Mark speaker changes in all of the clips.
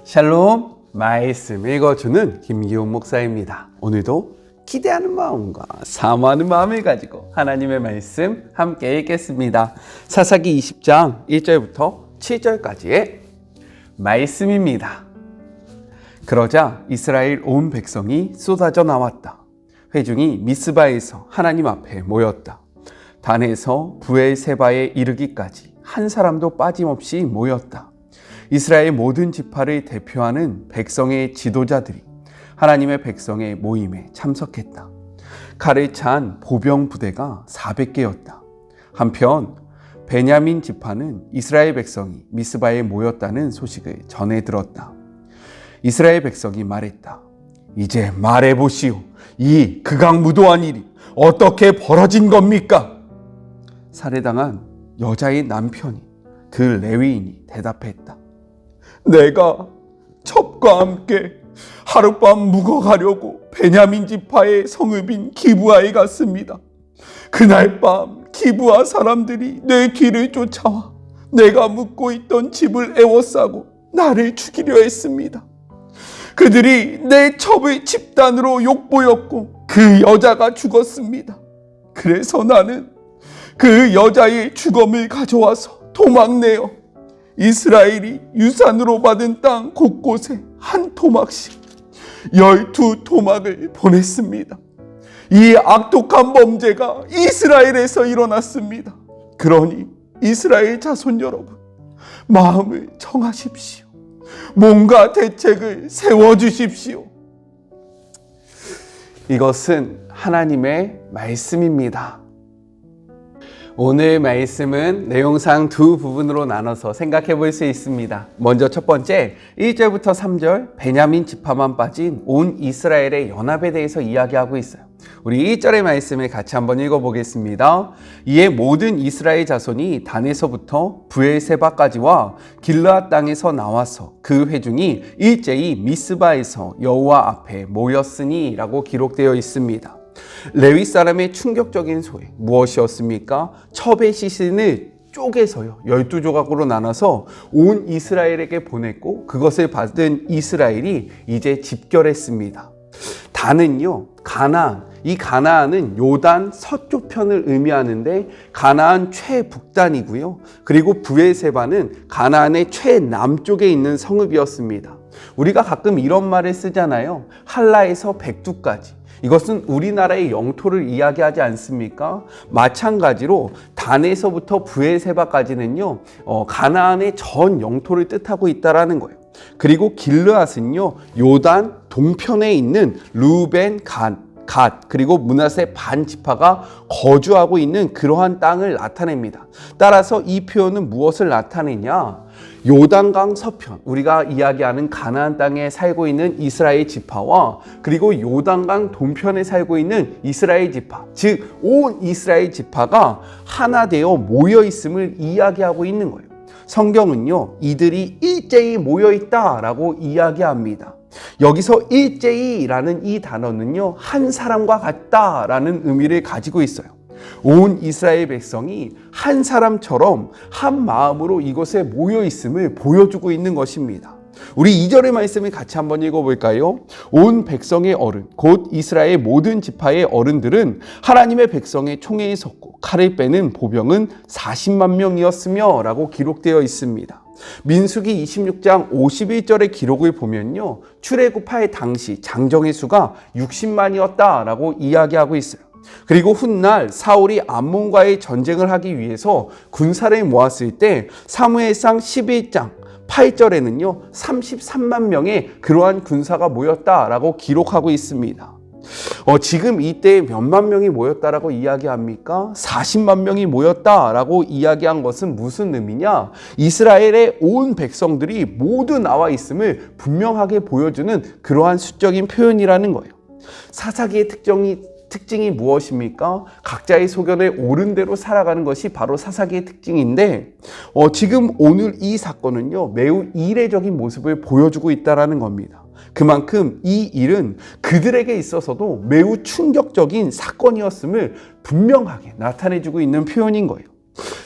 Speaker 1: 샬롬, 말씀 읽어주는 김기훈 목사입니다. 오늘도 기대하는 마음과 사모하는 마음을 가지고 하나님의 말씀 함께 읽겠습니다. 사사기 20장 1절부터 7절까지의 말씀입니다. 그러자 이스라엘 온 백성이 쏟아져 나왔다. 회중이 미스바에서 하나님 앞에 모였다. 단에서 브엘세바에 이르기까지 한 사람도 빠짐없이 모였다. 이스라엘 모든 지파를 대표하는 백성의 지도자들이 하나님의 백성의 모임에 참석했다. 칼을 찬 보병 부대가 400개였다. 한편 베냐민 지파는 이스라엘 백성이 미스바에 모였다는 소식을 전해 들었다. 이스라엘 백성이 말했다. 이제 말해보시오. 이 극악무도한 일이 어떻게 벌어진 겁니까? 살해당한 여자의 남편이 그 레위인이 대답했다. 내가 첩과 함께 하룻밤 묵어가려고 베냐민 지파의 성읍인 기브아에 갔습니다. 그날 밤 기브아 사람들이 내 뒤를 쫓아와 내가 묵고 있던 집을 에워싸고 나를 죽이려 했습니다. 그들이 내 첩의 집단으로 욕보였고 그 여자가 죽었습니다. 그래서 나는 그 여자의 죽음을 가져와서 도망내어 이스라엘이 유산으로 받은 땅 곳곳에 한 토막씩 12토막을 보냈습니다. 이 악독한 범죄가 이스라엘에서 일어났습니다. 그러니 이스라엘 자손 여러분, 마음을 정하십시오. 뭔가 대책을 세워주십시오. 이것은 하나님의 말씀입니다. 오늘 말씀은 내용상 두 부분으로 나눠서 생각해 볼 수 있습니다. 먼저 첫 번째 1절부터 3절 베냐민 지파만 빠진 온 이스라엘의 연합에 대해서 이야기하고 있어요. 우리 1절의 말씀을 같이 한번 읽어보겠습니다. 이에 모든 이스라엘 자손이 단에서부터 브엘세바까지와 길르앗 땅에서 나와서 그 회중이 일제히 미스바에서 여호와 앞에 모였으니 라고 기록되어 있습니다. 레위 사람의 충격적인 소회 무엇이었습니까? 첩의 시신을 쪼개서요 12조각으로 나눠서 온 이스라엘에게 보냈고 그것을 받은 이스라엘이 이제 집결했습니다. 단은요 가나안, 이 가나안은 요단 서쪽편을 의미하는데 가나안 최북단이고요. 그리고 브엘세바는 가나안의 최남쪽에 있는 성읍이었습니다. 우리가 가끔 이런 말을 쓰잖아요. 한라에서 백두까지. 이것은 우리나라의 영토를 이야기하지 않습니까? 마찬가지로 단에서부터 브엘세바까지는요 가나안의 전 영토를 뜻하고 있다라는 거예요. 그리고 길르앗은요 요단 동편에 있는 루벤, 갓 그리고 므낫세 반 지파가 거주하고 있는 그러한 땅을 나타냅니다. 따라서 이 표현은 무엇을 나타내냐? 요단강 서편, 우리가 이야기하는 가나안 땅에 살고 있는 이스라엘 지파와 그리고 요단강 동편에 살고 있는 이스라엘 지파, 즉 온 이스라엘 지파가 하나 되어 모여 있음을 이야기하고 있는 거예요. 성경은요 이들이 일제히 모여 있다라고 이야기합니다. 여기서 일제히라는 이 단어는요 한 사람과 같다라는 의미를 가지고 있어요. 온 이스라엘 백성이 한 사람처럼 한 마음으로 이곳에 모여 있음을 보여주고 있는 것입니다. 우리 2절의 말씀을 같이 한번 읽어볼까요? 온 백성의 어른, 곧 이스라엘 모든 지파의 어른들은 하나님의 백성의 총회에 섰고 칼을 빼는 보병은 40만 명이었으며 라고 기록되어 있습니다. 민수기 26장 51절의 기록을 보면요 출애굽할 당시 장정의 수가 60만이었다 라고 이야기하고 있어요. 그리고 훗날 사울이 암몬과의 전쟁을 하기 위해서 군사를 모았을 때 사무엘상 11장 8절에는요 33만 명의 그러한 군사가 모였다라고 기록하고 있습니다. 지금 이때 몇만 명이 모였다라고 이야기합니까? 40만 명이 모였다라고 이야기한 것은 무슨 의미냐? 이스라엘의 온 백성들이 모두 나와 있음을 분명하게 보여주는 그러한 수적인 표현이라는 거예요. 사사기의 특징이 무엇입니까? 각자의 소견에 옳은 대로 살아가는 것이 바로 사사기의 특징인데 지금 오늘 이 사건은요 매우 이례적인 모습을 보여주고 있다는 겁니다. 그만큼 이 일은 그들에게 있어서도 매우 충격적인 사건이었음을 분명하게 나타내주고 있는 표현인 거예요.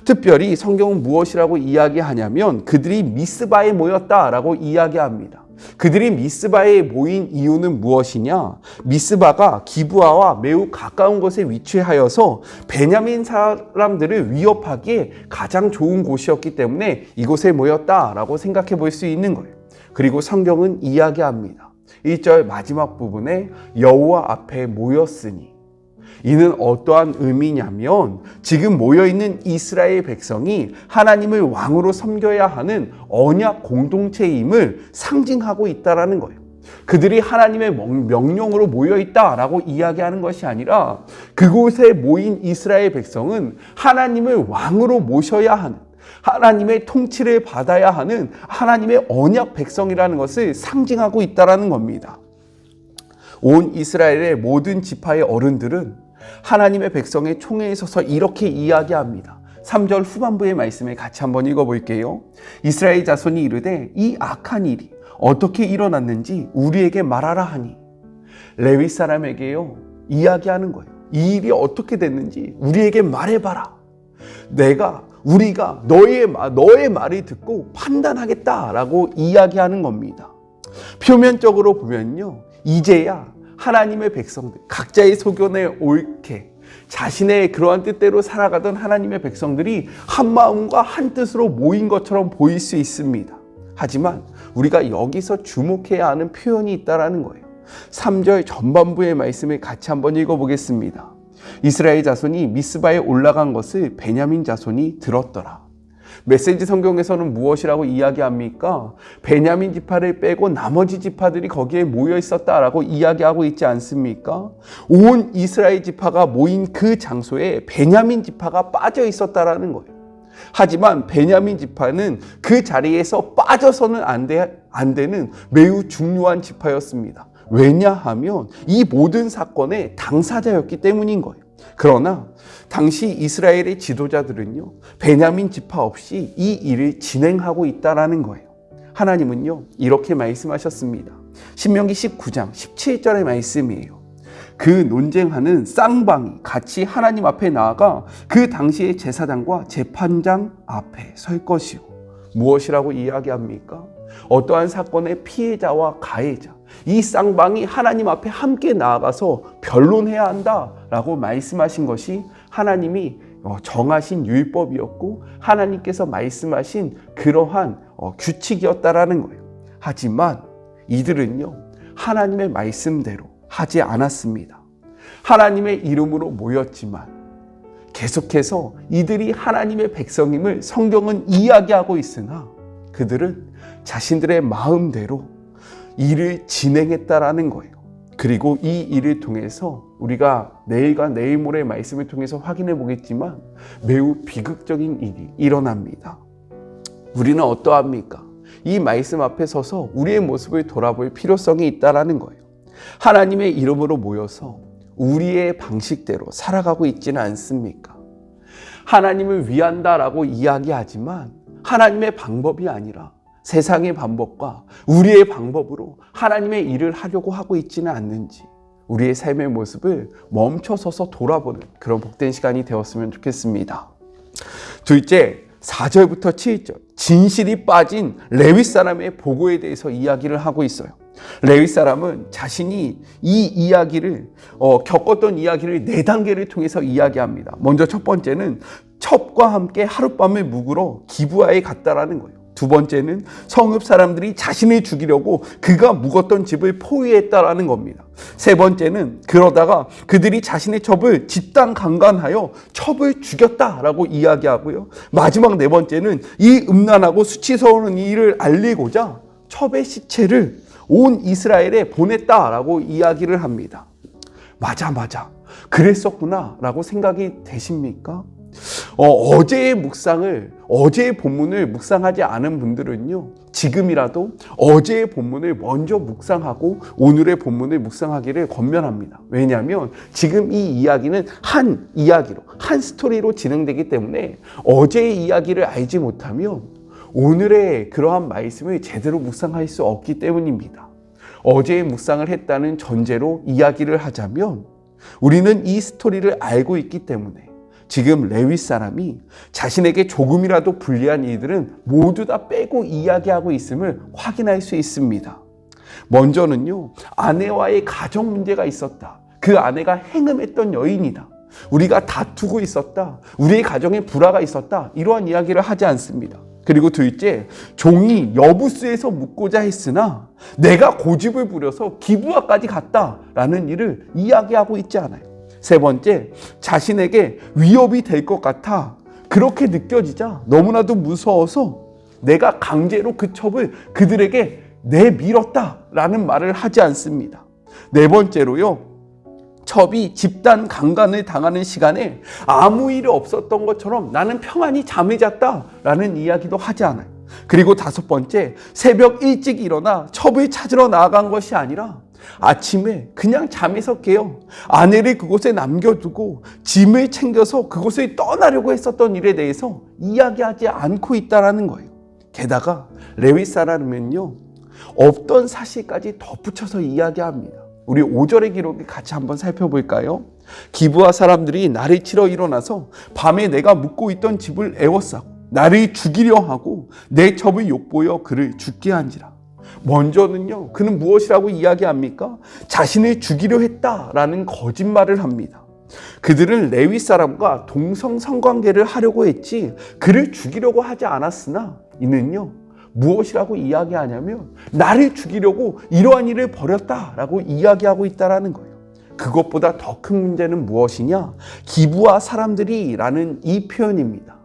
Speaker 1: 특별히 성경은 무엇이라고 이야기하냐면 그들이 미스바에 모였다라고 이야기합니다. 그들이 미스바에 모인 이유는 무엇이냐? 미스바가 기브아와 매우 가까운 곳에 위치하여서 베냐민 사람들을 위협하기에 가장 좋은 곳이었기 때문에 이곳에 모였다라고 생각해 볼 수 있는 거예요. 그리고 성경은 이야기합니다. 1절 마지막 부분에 여호와 앞에 모였으니, 이는 어떠한 의미냐면 지금 모여있는 이스라엘 백성이 하나님을 왕으로 섬겨야 하는 언약 공동체임을 상징하고 있다는 거예요. 그들이 하나님의 명령으로 모여있다라고 이야기하는 것이 아니라 그곳에 모인 이스라엘 백성은 하나님을 왕으로 모셔야 하는, 하나님의 통치를 받아야 하는 하나님의 언약 백성이라는 것을 상징하고 있다는 겁니다. 온 이스라엘의 모든 지파의 어른들은 하나님의 백성의 총회에 서서 이렇게 이야기합니다. 3절 후반부의 말씀을 같이 한번 읽어볼게요. 이스라엘 자손이 이르되 이 악한 일이 어떻게 일어났는지 우리에게 말하라 하니, 레위 사람에게요 이야기하는 거예요. 이 일이 어떻게 됐는지 우리에게 말해봐라. 우리가 너의 말을 듣고 판단하겠다라고 이야기하는 겁니다. 표면적으로 보면요, 이제야 하나님의 백성들, 각자의 소견에 옳게 자신의 그러한 뜻대로 살아가던 하나님의 백성들이 한 마음과 한 뜻으로 모인 것처럼 보일 수 있습니다. 하지만 우리가 여기서 주목해야 하는 표현이 있다는 거예요. 3절 전반부의 말씀을 같이 한번 읽어보겠습니다. 이스라엘 자손이 미스바에 올라간 것을 베냐민 자손이 들었더라. 메시지 성경에서는 무엇이라고 이야기합니까? 베냐민 지파를 빼고 나머지 지파들이 거기에 모여 있었다라고 이야기하고 있지 않습니까? 온 이스라엘 지파가 모인 그 장소에 베냐민 지파가 빠져 있었다라는 거예요. 하지만 베냐민 지파는 그 자리에서 빠져서는 안 되는 매우 중요한 지파였습니다. 왜냐하면 이 모든 사건의 당사자였기 때문인 거예요. 그러나 당시 이스라엘의 지도자들은요, 베냐민 지파 없이 이 일을 진행하고 있다라는 거예요. 하나님은요 이렇게 말씀하셨습니다. 신명기 19장 17절의 말씀이에요. 그 논쟁하는 쌍방이 같이 하나님 앞에 나아가 그 당시의 제사장과 재판장 앞에 설 것이요. 무엇이라고 이야기합니까? 어떠한 사건의 피해자와 가해자, 이 쌍방이 하나님 앞에 함께 나아가서 변론해야 한다라고 말씀하신 것이 하나님이 정하신 율법이었고 하나님께서 말씀하신 그러한 규칙이었다라는 거예요. 하지만 이들은요, 하나님의 말씀대로 하지 않았습니다. 하나님의 이름으로 모였지만 계속해서 이들이 하나님의 백성임을 성경은 이야기하고 있으나 그들은 자신들의 마음대로 일을 진행했다라는 거예요. 그리고 이 일을 통해서 우리가 내일과 내일 모레의 말씀을 통해서 확인해 보겠지만 매우 비극적인 일이 일어납니다. 우리는 어떠합니까? 이 말씀 앞에 서서 우리의 모습을 돌아볼 필요성이 있다라는 거예요. 하나님의 이름으로 모여서 우리의 방식대로 살아가고 있지는 않습니까? 하나님을 위한다라고 이야기하지만 하나님의 방법이 아니라 세상의 방법과 우리의 방법으로 하나님의 일을 하려고 하고 있지는 않는지 우리의 삶의 모습을 멈춰서서 돌아보는 그런 복된 시간이 되었으면 좋겠습니다. 둘째, 4절부터 7절 진실이 빠진 레위 사람의 보고에 대해서 이야기를 하고 있어요. 레위 사람은 자신이 이 이야기를 겪었던 이야기를 4단계를 통해서 이야기합니다. 먼저 첫 번째는 첩과 함께 하룻밤을 묵으러 기브아에 갔다라는 거예요. 두 번째는 성읍 사람들이 자신을 죽이려고 그가 묵었던 집을 포위했다라는 겁니다. 세 번째는 그러다가 그들이 자신의 첩을 집단 강간하여 첩을 죽였다라고 이야기하고요. 마지막 네 번째는 이 음란하고 수치스러운 일을 알리고자 첩의 시체를 온 이스라엘에 보냈다라고 이야기를 합니다. 맞아 그랬었구나 라고 생각이 되십니까? 어제의 본문을 묵상하지 않은 분들은요, 지금이라도 어제의 본문을 먼저 묵상하고 오늘의 본문을 묵상하기를 권면합니다. 왜냐하면 지금 이 이야기는 한 이야기로, 한 스토리로 진행되기 때문에 어제의 이야기를 알지 못하면 오늘의 그러한 말씀을 제대로 묵상할 수 없기 때문입니다. 어제의 묵상을 했다는 전제로 이야기를 하자면 우리는 이 스토리를 알고 있기 때문에 지금 레위 사람이 자신에게 조금이라도 불리한 일들은 모두 다 빼고 이야기하고 있음을 확인할 수 있습니다. 먼저는요, 아내와의 가정 문제가 있었다. 그 아내가 행음했던 여인이다. 우리가 다투고 있었다. 우리의 가정에 불화가 있었다. 이러한 이야기를 하지 않습니다. 그리고 둘째, 종이 여부수에서 묻고자 했으나 내가 고집을 부려서 기브아까지 갔다라는 일을 이야기하고 있지 않아요. 세 번째, 자신에게 위협이 될 것 같아 그렇게 느껴지자 너무나도 무서워서 내가 강제로 그 첩을 그들에게 내밀었다라는 말을 하지 않습니다. 네 번째로요, 첩이 집단 강간을 당하는 시간에 아무 일이 없었던 것처럼 나는 평안히 잠을 잤다라는 이야기도 하지 않아요. 그리고 다섯 번째, 새벽 일찍 일어나 첩을 찾으러 나아간 것이 아니라 아침에 그냥 잠에서 깨어 아내를 그곳에 남겨두고 짐을 챙겨서 그곳을 떠나려고 했었던 일에 대해서 이야기하지 않고 있다는 거예요. 게다가 레위 사람은요, 없던 사실까지 덧붙여서 이야기합니다. 우리 5절의 기록을 같이 한번 살펴볼까요? 기브아 사람들이 나를 치러 일어나서 밤에 내가 묵고 있던 집을 에워싸고 나를 죽이려 하고 내 첩을 욕보여 그를 죽게 한지라. 먼저는요, 그는 무엇이라고 이야기합니까? 자신을 죽이려 했다라는 거짓말을 합니다. 그들은 레위 사람과 동성 성관계를 하려고 했지 그를 죽이려고 하지 않았으나 이는요, 무엇이라고 이야기하냐면 나를 죽이려고 이러한 일을 벌였다라고 이야기하고 있다는 거예요. 그것보다 더 큰 문제는 무엇이냐? 기브아 사람들이라는 이 표현입니다.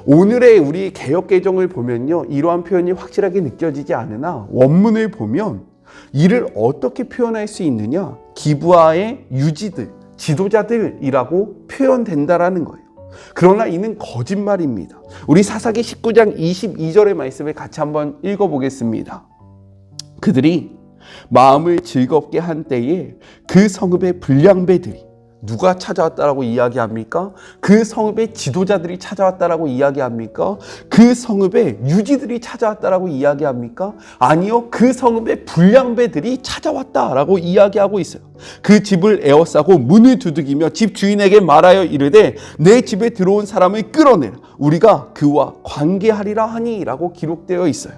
Speaker 1: 오늘의 우리 개역개정을 보면요, 이러한 표현이 확실하게 느껴지지 않으나 원문을 보면 이를 어떻게 표현할 수 있느냐? 기브아의 유지들, 지도자들이라고 표현된다라는 거예요. 그러나 이는 거짓말입니다. 우리 사사기 19장 22절의 말씀을 같이 한번 읽어보겠습니다. 그들이 마음을 즐겁게 한 때에 그 성읍의 불량배들이 누가 찾아왔다라고 이야기합니까? 그 성읍의 지도자들이 찾아왔다라고 이야기합니까? 그 성읍의 유지들이 찾아왔다라고 이야기합니까? 아니요, 그 성읍의 불량배들이 찾아왔다라고 이야기하고 있어요. 그 집을 에워싸고 문을 두들기며 집 주인에게 말하여 이르되 내 집에 들어온 사람을 끌어내라. 우리가 그와 관계하리라 하니라고 기록되어 있어요.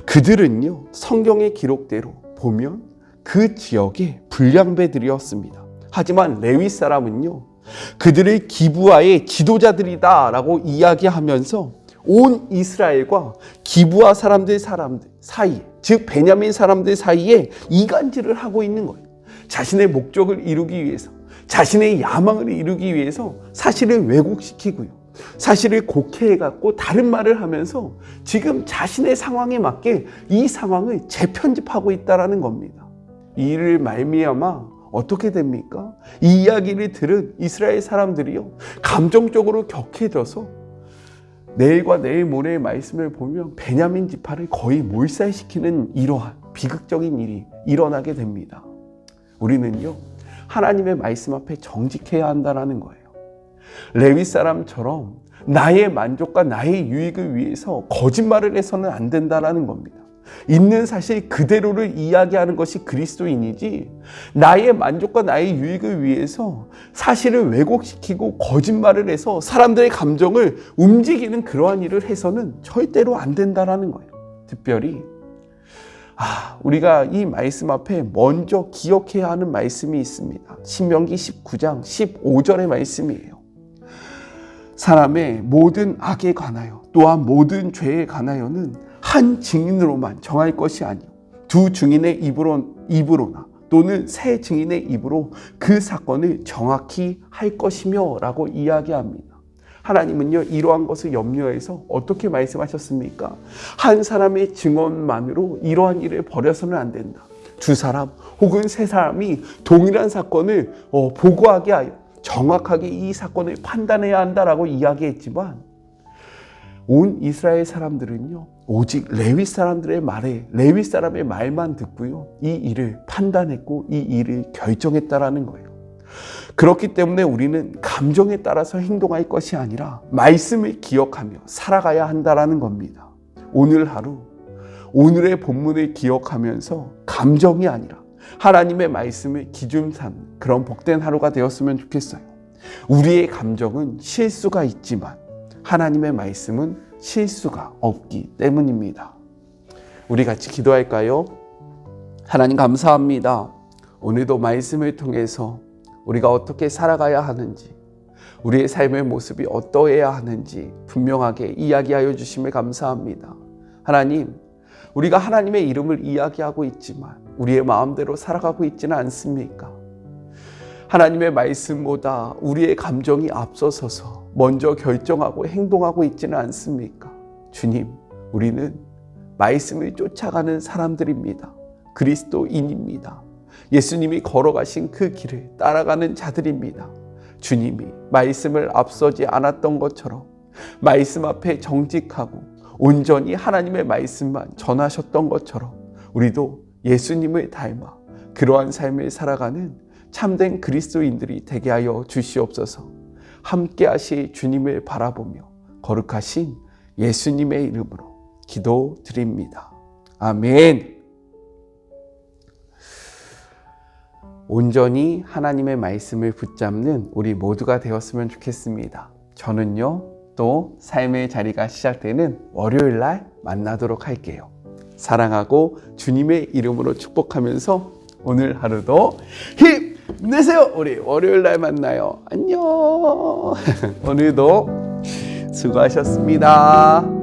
Speaker 1: 그들은요, 성경의 기록대로 보면 그 지역의 불량배들이었습니다. 하지만 레위 사람은요, 그들을 기브아의 지도자들이다라고 이야기하면서 온 이스라엘과 기브아 사람들 사이, 즉 베냐민 사람들 사이에 이간질을 하고 있는 거예요. 자신의 목적을 이루기 위해서, 자신의 야망을 이루기 위해서 사실을 왜곡시키고요, 사실을 곡해해갖고 다른 말을 하면서 지금 자신의 상황에 맞게 이 상황을 재편집하고 있다는 겁니다. 이 일을 말미암아 어떻게 됩니까? 이 이야기를 들은 이스라엘 사람들이요, 감정적으로 격해져서 내일과 내일 모레의 말씀을 보면 베냐민 지파를 거의 몰살시키는 이러한 비극적인 일이 일어나게 됩니다. 우리는요, 하나님의 말씀 앞에 정직해야 한다는 거예요. 레위 사람처럼 나의 만족과 나의 유익을 위해서 거짓말을 해서는 안 된다는 겁니다. 있는 사실 그대로를 이야기하는 것이 그리스도인이지, 나의 만족과 나의 유익을 위해서 사실을 왜곡시키고 거짓말을 해서 사람들의 감정을 움직이는 그러한 일을 해서는 절대로 안 된다는 거예요. 특별히 우리가 이 말씀 앞에 먼저 기억해야 하는 말씀이 있습니다. 신명기 19장 15절의 말씀이에요. 사람의 모든 악에 관하여 또한 모든 죄에 관하여는 한 증인으로만 정할 것이 아니요 두 증인의 입으로나 또는 세 증인의 입으로 그 사건을 정확히 할 것이며 라고 이야기합니다. 하나님은요, 이러한 것을 염려해서 어떻게 말씀하셨습니까? 한 사람의 증언만으로 이러한 일을 벌여서는 안 된다. 두 사람 혹은 세 사람이 동일한 사건을 보고하게 하여 정확하게 이 사건을 판단해야 한다라고 이야기했지만, 온 이스라엘 사람들은요, 오직 레위 사람들의 말에, 레위 사람의 말만 듣고요, 이 일을 판단했고 이 일을 결정했다라는 거예요. 그렇기 때문에 우리는 감정에 따라서 행동할 것이 아니라 말씀을 기억하며 살아가야 한다라는 겁니다. 오늘 하루, 오늘의 본문을 기억하면서 감정이 아니라 하나님의 말씀을 기준 삼는 그런 복된 하루가 되었으면 좋겠어요. 우리의 감정은 실수가 있지만 하나님의 말씀은 실수가 없기 때문입니다. 우리 같이 기도할까요? 하나님 감사합니다. 오늘도 말씀을 통해서 우리가 어떻게 살아가야 하는지, 우리의 삶의 모습이 어떠해야 하는지 분명하게 이야기하여 주심에 감사합니다. 하나님, 우리가 하나님의 이름을 이야기하고 있지만 우리의 마음대로 살아가고 있지는 않습니까? 하나님의 말씀보다 우리의 감정이 앞서서서 먼저 결정하고 행동하고 있지는 않습니까? 주님, 우리는 말씀을 쫓아가는 사람들입니다. 그리스도인입니다. 예수님이 걸어가신 그 길을 따라가는 자들입니다. 주님이 말씀을 앞서지 않았던 것처럼 말씀 앞에 정직하고 온전히 하나님의 말씀만 전하셨던 것처럼 우리도 예수님을 닮아 그러한 삶을 살아가는 참된 그리스도인들이 되게 하여 주시옵소서. 함께 하실 주님을 바라보며 거룩하신 예수님의 이름으로 기도드립니다. 아멘. 온전히 하나님의 말씀을 붙잡는 우리 모두가 되었으면 좋겠습니다. 저는요, 또 삶의 자리가 시작되는 월요일 날 만나도록 할게요. 사랑하고 주님의 이름으로 축복하면서 오늘 하루도 힘내세요. 우리 월요일 날 만나요. 안녕. 오늘도 수고하셨습니다.